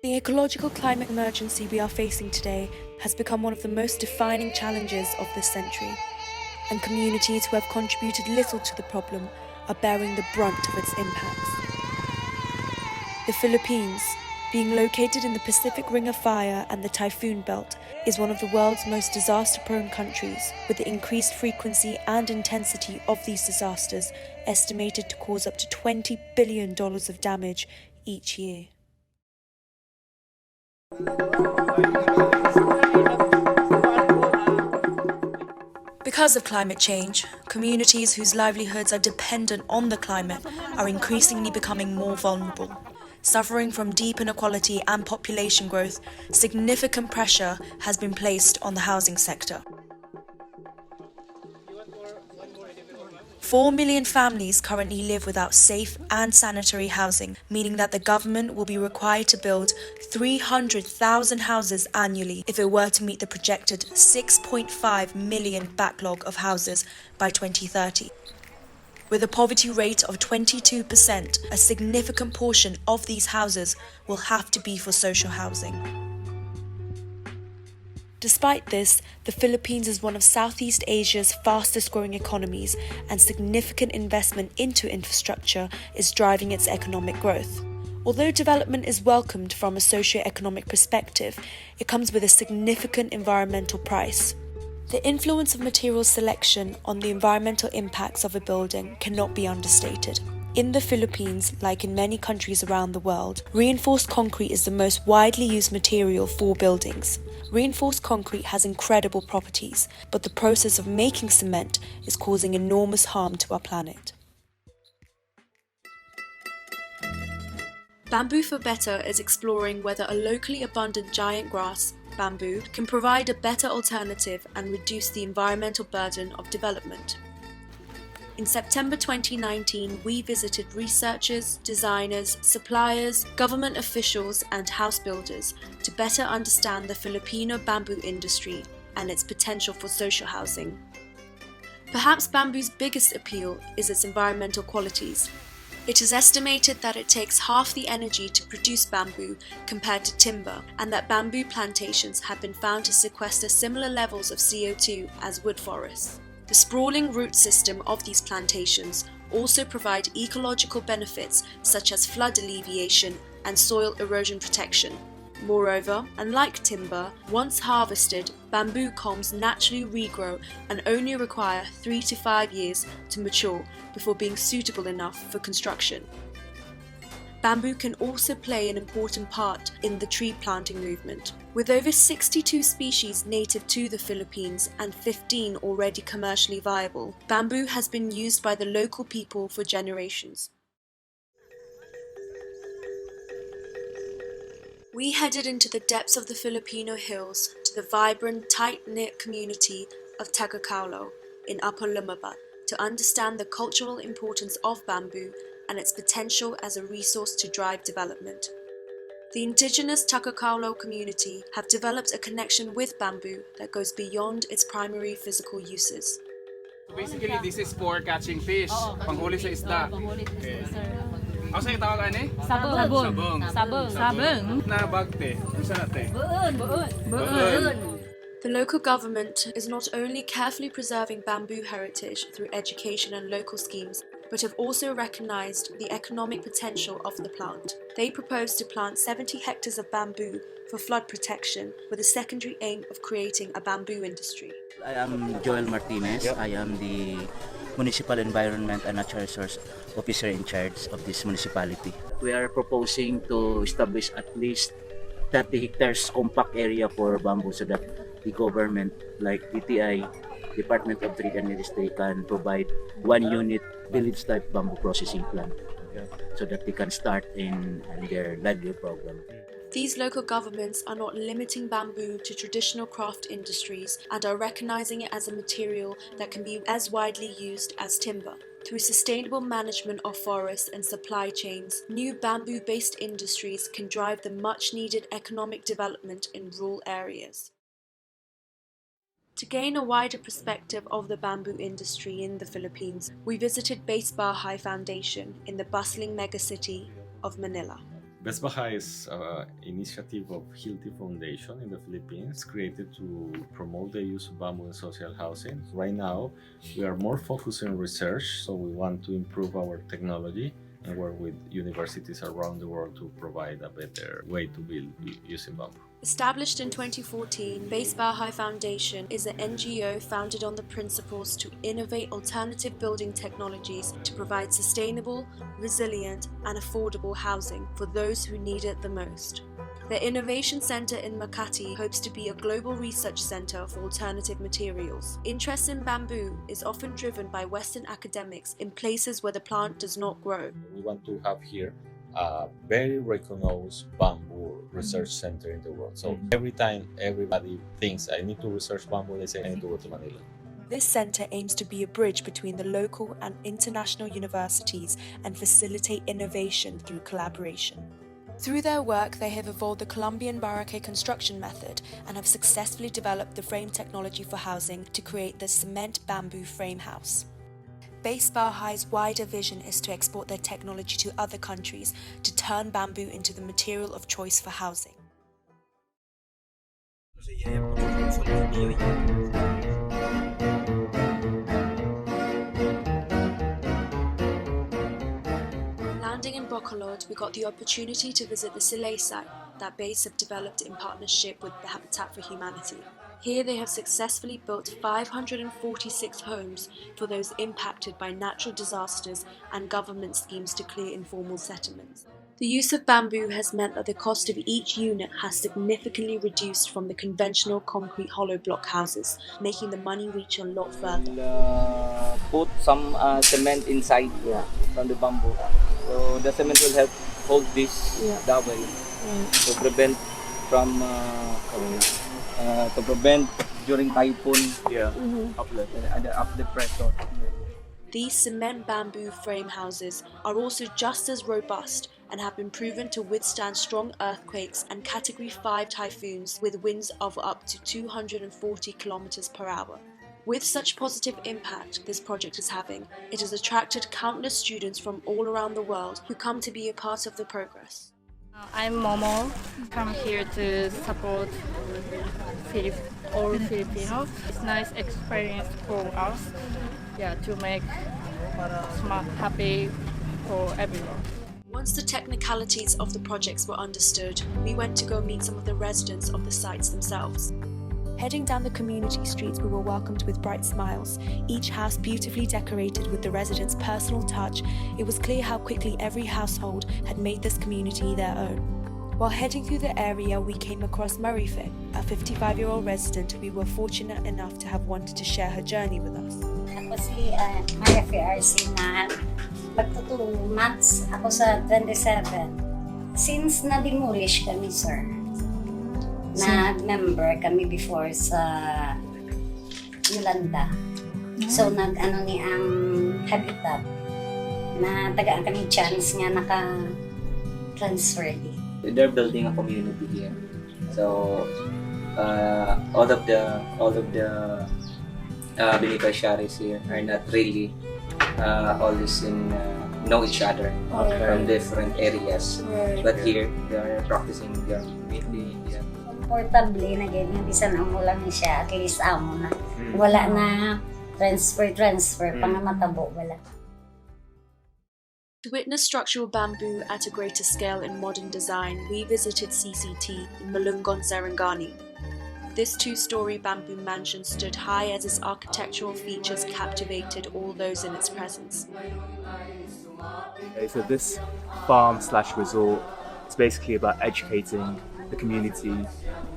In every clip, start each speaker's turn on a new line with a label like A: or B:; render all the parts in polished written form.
A: The ecological climate emergency we are facing today has become one of the most defining challenges of this century, and communities who have contributed little to the problem are bearing the brunt of its impacts. The Philippines, being located in the Pacific Ring of Fire and the Typhoon Belt, is one of the world's most disaster-prone countries, with the increased frequency and intensity of these disasters estimated to cause up to $20 billion of damage each year. Because of climate change, communities whose livelihoods are dependent on the climate are increasingly becoming more vulnerable. Suffering from deep inequality and population growth, significant pressure has been placed on the housing sector. 4 million families currently live without safe and sanitary housing, meaning that the government will be required to build 300,000 houses annually if it were to meet the projected 6.5 million backlog of houses by 2030. With a poverty rate of 22%, a significant portion of these houses will have to be for social housing. Despite this, the Philippines is one of Southeast Asia's fastest growing economies, and significant investment into infrastructure is driving its economic growth. Although development is welcomed from a socio-economic perspective, it comes with a significant environmental price. The influence of material selection on the environmental impacts of a building cannot be understated. In the Philippines, like in many countries around the world, reinforced concrete is the most widely used material for buildings. Reinforced concrete has incredible properties, but the process of making cement is causing enormous harm to our planet. Bamboo for Better is exploring whether a locally abundant giant grass, bamboo, can provide a better alternative and reduce the environmental burden of development. In September 2019, we visited researchers, designers, suppliers, government officials, and house builders to better understand the Filipino bamboo industry and its potential for social housing. Perhaps bamboo's biggest appeal is its environmental qualities. It is estimated that it takes half the energy to produce bamboo compared to timber, and that bamboo plantations have been found to sequester similar levels of CO2 as wood forests. The sprawling root system of these plantations also provide ecological benefits such as flood alleviation and soil erosion protection. Moreover, unlike timber, once harvested, bamboo culms naturally regrow and only require 3 to 5 years to mature before being suitable enough for construction. Bamboo can also play an important part in the tree planting movement. With over 62 species native to the Philippines and 15 already commercially viable, bamboo has been used by the local people for generations. We headed into the depths of the Filipino hills to the vibrant, tight-knit community of Tagacaulo in Upper Lumabad to understand the cultural importance of bamboo and its potential as a resource to drive development. The indigenous Tagacaulo community have developed a connection with bamboo that goes beyond its primary physical uses.
B: So basically, this is for catching fish, panghuli sa isda. Okay. Ano sa'yo tawag ani?
C: Sabong.
B: Sabong. Na bagte. Isa na te?
C: Buun.
A: The local government is not only carefully preserving bamboo heritage through education and local schemes, but have also recognised the economic potential of the plant. They propose to plant 70 hectares of bamboo for flood protection, with a secondary aim of creating a bamboo industry.
D: I am Joel Martinez. I am the Municipal Environment and Natural Resource Officer in charge of this municipality. We are proposing to establish at least 30 hectares compact area for bamboo so that the government like DTI, Department of Trade and Industry can provide 1 unit village type bamboo processing plant so that they can start in their livelihood program.
A: These local governments are not limiting bamboo to traditional craft industries and are recognizing it as a material that can be as widely used as timber. Through sustainable management of forests and supply chains, new bamboo-based industries can drive the much-needed economic development in rural areas. To gain a wider perspective of the bamboo industry in the Philippines, we visited Base Bahay Foundation in the bustling megacity of Manila.
E: Best Bahay is an initiative of Hilti Foundation in the Philippines created to promote the use of bamboo in social housing. Right now, we are more focused on research, so we want to improve our technology and work with universities around the world to provide a better way to build using bamboo.
A: Established in 2014, Base Bahai Foundation is an NGO founded on the principles to innovate alternative building technologies to provide sustainable, resilient, and affordable housing for those who need it the most. The Innovation Center in Makati hopes to be a global research center for alternative materials. Interest in bamboo is often driven by Western academics in places where the plant does not grow.
E: We want to have here a very recognized bamboo research center in the world. So every time everybody thinks I need to research bamboo, they say I need to go to Manila.
A: This center aims to be a bridge between the local and international universities and facilitate innovation through collaboration. Through their work, they have evolved the Colombian Barraque construction method and have successfully developed the frame technology for housing to create the cement bamboo frame house. Base Bahai's wider vision is to export their technology to other countries to turn bamboo into the material of choice for housing. Landing in Bacolod, we got the opportunity to visit the Silay site that Base have developed in partnership with the Habitat for Humanity. Here they have successfully built 546 homes for those impacted by natural disasters and government schemes to clear informal settlements. The use of bamboo has meant that the cost of each unit has significantly reduced from the conventional concrete hollow block houses, making the money reach a lot further.
F: Put some cement inside from the bamboo. So the cement will help hold this that way to prevent from during typhoon uplift pressure.
A: These cement bamboo frame houses are also just as robust and have been proven to withstand strong earthquakes and Category 5 typhoons with winds of up to 240 km per hour. With such positive impact this project is having, it has attracted countless students from all around the world who come to be a part of the progress.
C: I'm Momo. Come here to support all Filipinos. It's a nice experience for us. To make smart, happy for everyone.
A: Once the technicalities of the projects were understood, we went to go meet some of the residents of the sites themselves. Heading down the community streets, we were welcomed with bright smiles, each house beautifully decorated with the residents' personal touch. It was clear how quickly every household had made this community their own. While heading through the area, we came across Marife, a 55-year-old resident we were fortunate enough to have wanted to share her journey with us.
G: Ako si Marife RC na pagto 2 months ako sa 27. Since na-demolish kami, sir, nag-member kami before sa Yolanda. So nag-ano ni ang Habitat na tagaan kami chance nga naka-transfer di.
F: They're building a community here. So all of the beneficiaries here are not really always know each other from different areas. But here they are practicing their community.
G: Comfortably na ganyan, bisan ang ulang siya, at least amo na. Wala na transfer, pangamatabo, wala.
A: To witness structural bamboo at a greater scale in modern design, we visited CCT in Malungon, Sarangani. This 2-story bamboo mansion stood high as its architectural features captivated all those in its presence.
H: Okay, so this farm/resort is basically about educating the community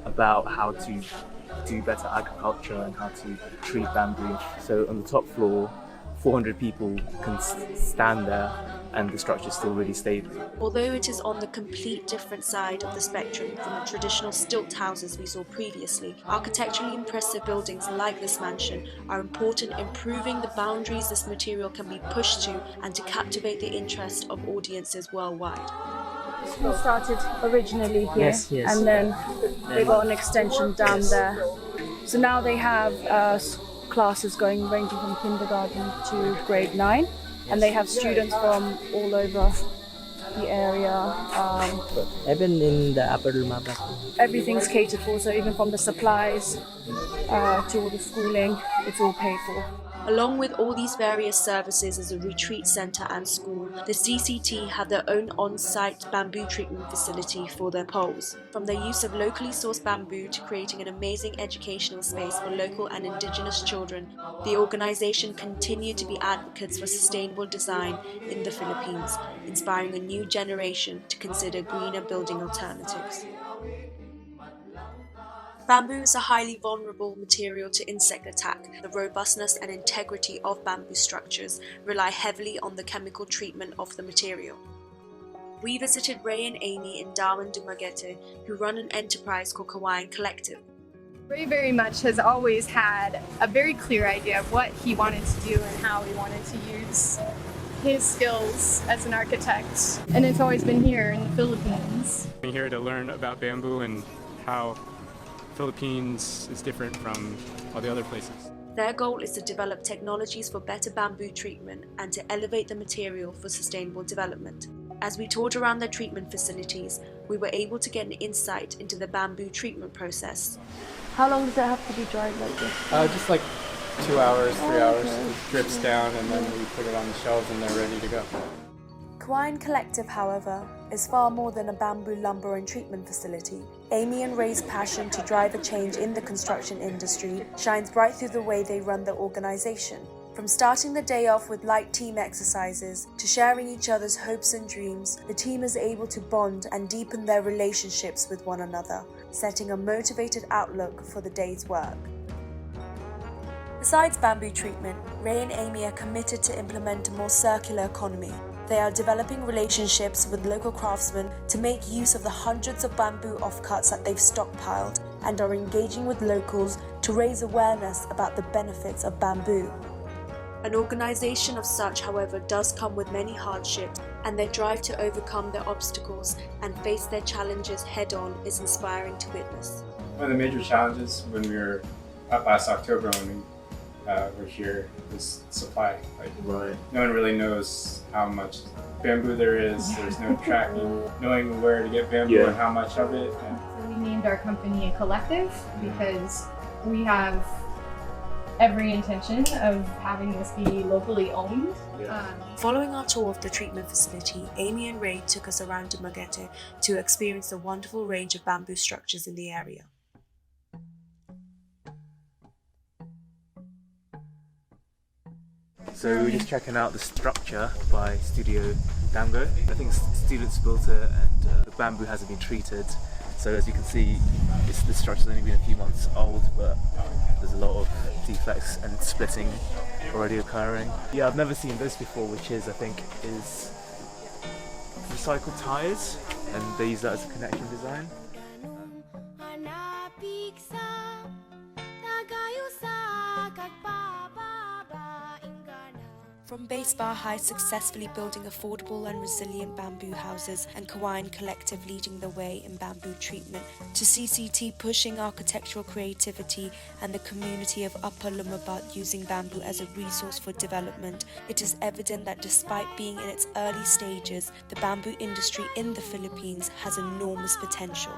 H: about how to do better agriculture and how to treat bamboo. So on the top floor, 400 people can stand there and the structure is still really stable.
A: Although it is on the complete different side of the spectrum from the traditional stilt houses we saw previously, architecturally impressive buildings like this mansion are important in proving the boundaries this material can be pushed to and to captivate the interest of audiences worldwide.
I: We started originally here, and then they got an extension down there. So now they have classes going ranging from kindergarten to grade 9, and they have students from all over the area,
J: Even in the upper Lumabas.
I: Everything's catered for, so even from the supplies to all the schooling, it's all paid for.
A: Along with all these various services as a retreat centre and school, the CCT have their own on-site bamboo treatment facility for their poles. From their use of locally sourced bamboo to creating an amazing educational space for local and indigenous children, the organisation continue to be advocates for sustainable design in the Philippines, inspiring a new generation to consider greener building alternatives. Bamboo is a highly vulnerable material to insect attack. The robustness and integrity of bamboo structures rely heavily on the chemical treatment of the material. We visited Ray and Amy in Darwin, Dumaguete, who run an enterprise called Kawain Collective.
K: Ray very much has always had a very clear idea of what he wanted to do and how he wanted to use his skills as an architect. And it's always been here in the Philippines.
L: I'm here to learn about bamboo and how Philippines is different from all the other places.
A: Their goal is to develop technologies for better bamboo treatment and to elevate the material for sustainable development. As we toured around their treatment facilities, we were able to get an insight into the bamboo treatment process.
I: How long does it have to be dried like this?
L: Just like 2 hours, 3 hours. It drips down and then we put it on the shelves and they're ready to go.
A: Kawain Collective, however, is far more than a bamboo lumber and treatment facility. Amy and Ray's passion to drive a change in the construction industry shines bright through the way they run their organisation. From starting the day off with light team exercises to sharing each other's hopes and dreams, the team is able to bond and deepen their relationships with one another, setting a motivated outlook for the day's work. Besides bamboo treatment, Ray and Amy are committed to implement a more circular economy. They are developing relationships with local craftsmen to make use of the hundreds of bamboo offcuts that they've stockpiled and are engaging with locals to raise awareness about the benefits of bamboo. An organisation of such, however, does come with many hardships, and their drive to overcome their obstacles and face their challenges head-on is inspiring to witness.
L: One of the major challenges when we were up last October when we were here was supply. No one really knows how much bamboo there is. There's no tracking, knowing where to get bamboo and how much of it.
K: So we named our company a collective because we have every intention of having this be locally owned.
A: Following our tour of the treatment facility, Amy and Ray took us around Dumaguete to experience the wonderful range of bamboo structures in the area.
H: So we were just checking out the structure by Studio Damgo. I think students built it and the bamboo hasn't been treated. So as you can see, the structure's only been a few months old, but there's a lot of defects and splitting already occurring. Yeah, I've never seen this before, which is, I think, is recycled tyres, and they use that as a connection design.
A: From Base Bar High successfully building affordable and resilient bamboo houses and Kawain Collective leading the way in bamboo treatment, to CCT pushing architectural creativity and the community of Upper Lumabad using bamboo as a resource for development, it is evident that despite being in its early stages, the bamboo industry in the Philippines has enormous potential.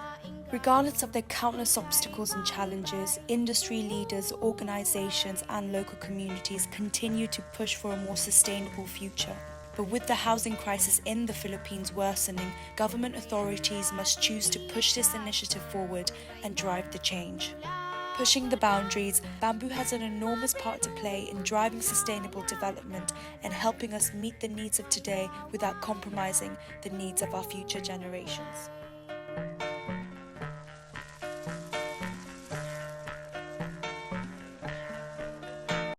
A: Regardless of their countless obstacles and challenges, industry leaders, organizations, and local communities continue to push for a more sustainable future. But with the housing crisis in the Philippines worsening, government authorities must choose to push this initiative forward and drive the change. Pushing the boundaries, bamboo has an enormous part to play in driving sustainable development and helping us meet the needs of today without compromising the needs of our future generations.